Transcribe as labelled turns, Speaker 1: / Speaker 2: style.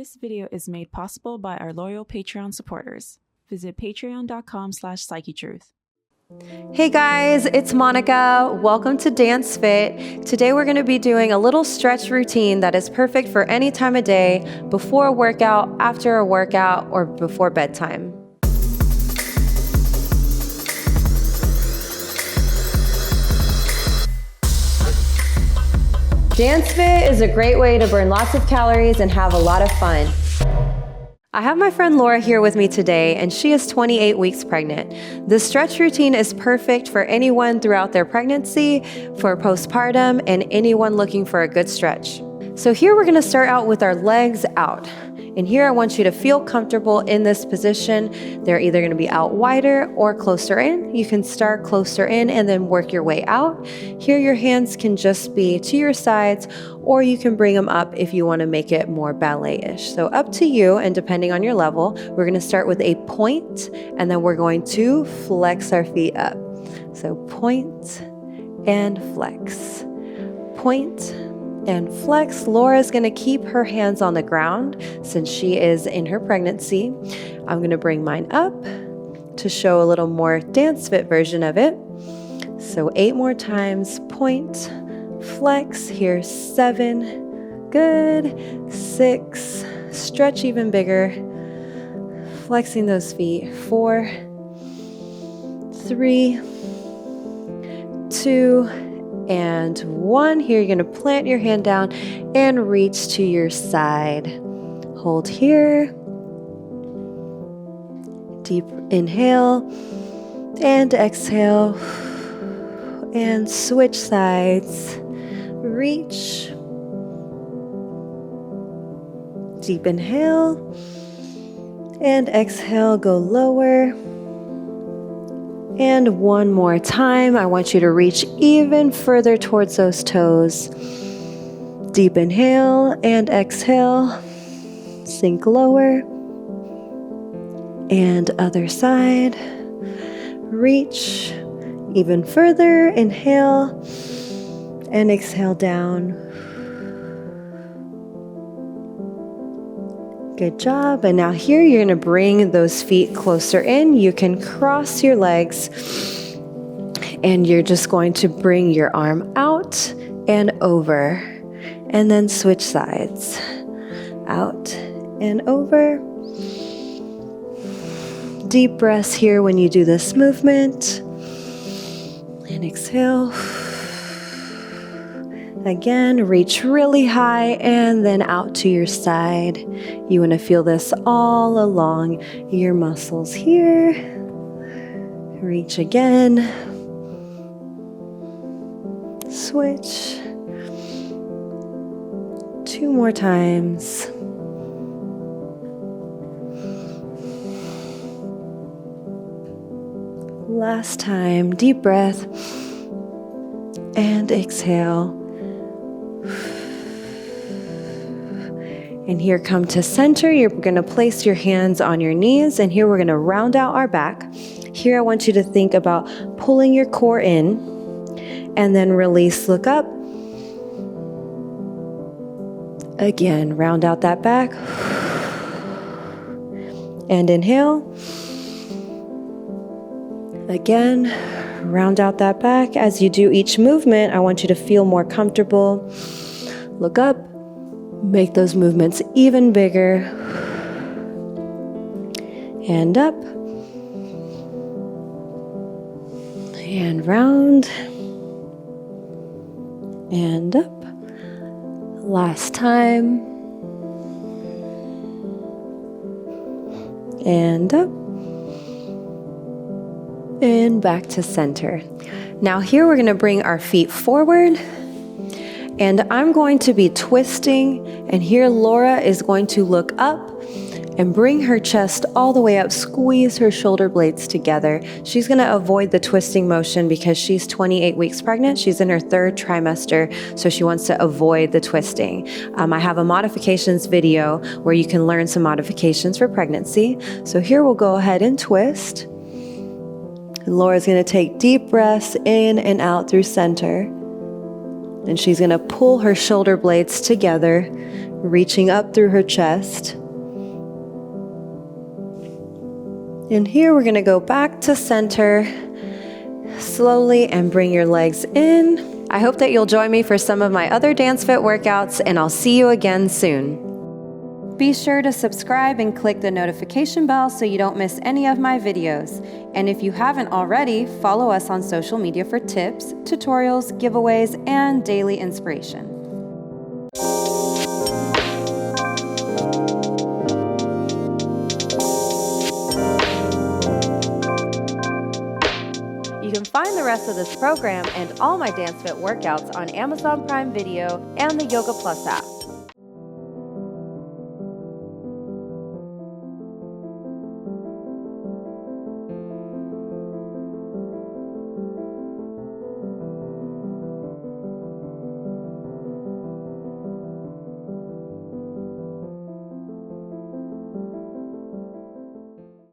Speaker 1: This video is made possible by our loyal Patreon supporters. Visit patreon.com/Psychetruth.
Speaker 2: Hey guys, it's Monica. Welcome to DanceFit. Today we're going to be doing a little stretch routine that is perfect for any time of day, before a workout, after a workout, or before bedtime. DanceFit is a great way to burn lots of calories and have a lot of fun. I have my friend Laura here with me today, and she is 28 weeks pregnant. The stretch routine is perfect for anyone throughout their pregnancy, for postpartum, and anyone looking for a good stretch. So here we're gonna start out with our legs out. And here I want you to feel comfortable in this position. They're either gonna be out wider or closer in. You can start closer in and then work your way out. Here your hands can just be to your sides, or you can bring them up if you wanna make it more ballet-ish. So up to you, and depending on your level, we're gonna start with a point, and then we're going to flex our feet up. So point and flex, point and flex. Laura's gonna keep her hands on the ground since she is in her pregnancy. I'm gonna bring mine up to show a little more DanceFit version of it. So 8 more times, point, flex. Here's 7, good, 6, stretch even bigger, flexing those feet, 4, 3, 2, and 1. Here you're going to plant your hand down and reach to your side. Hold here. Deep inhale and exhale. And switch sides. Reach. Deep inhale and exhale. Go lower. And one more time, I want you to reach even further towards those toes. Deep inhale and exhale. Sink lower. And other side. Reach even further. Inhale and exhale down. Good job. And now here you're going to bring those feet closer in. You can cross your legs, and you're just going to bring your arm out and over, and then switch sides. Out and over. Deep breaths here when you do this movement. And exhale. Again, reach really high and then out to your side. You want to feel this all along your muscles here. Reach again. Switch. 2 more times. Last time, deep breath. And exhale. And here, come to center. You're going to place your hands on your knees, and here we're going to round out our back. Here I want you to think about pulling your core in, and then release, look up. Again, round out that back. And inhale. Again, round out that back. As you do each movement, I want you to feel more comfortable. Look up. Make those movements even bigger. And up. And round. And up. Last time. And up. And back to center. Now here we're going to bring our feet forward. And I'm going to be twisting, and here Laura is going to look up and bring her chest all the way up, squeeze her shoulder blades together. She's gonna avoid the twisting motion because she's 28 weeks pregnant. She's in her 3rd trimester, so she wants to avoid the twisting. I have a modifications video where you can learn some modifications for pregnancy. So here we'll go ahead and twist. And Laura's gonna take deep breaths in and out through center. And she's gonna pull her shoulder blades together, reaching up through her chest. And here we're going to go back to center slowly and bring your legs in. I hope that you'll join me for some of my other DanceFit workouts, and I'll see you again soon. Be sure to subscribe and click the notification bell so you don't miss any of my videos. And if you haven't already, follow us on social media for tips, tutorials, giveaways, and daily inspiration. You can find the rest of this program and all my DanceFit workouts on Amazon Prime Video and the Yoga Plus app.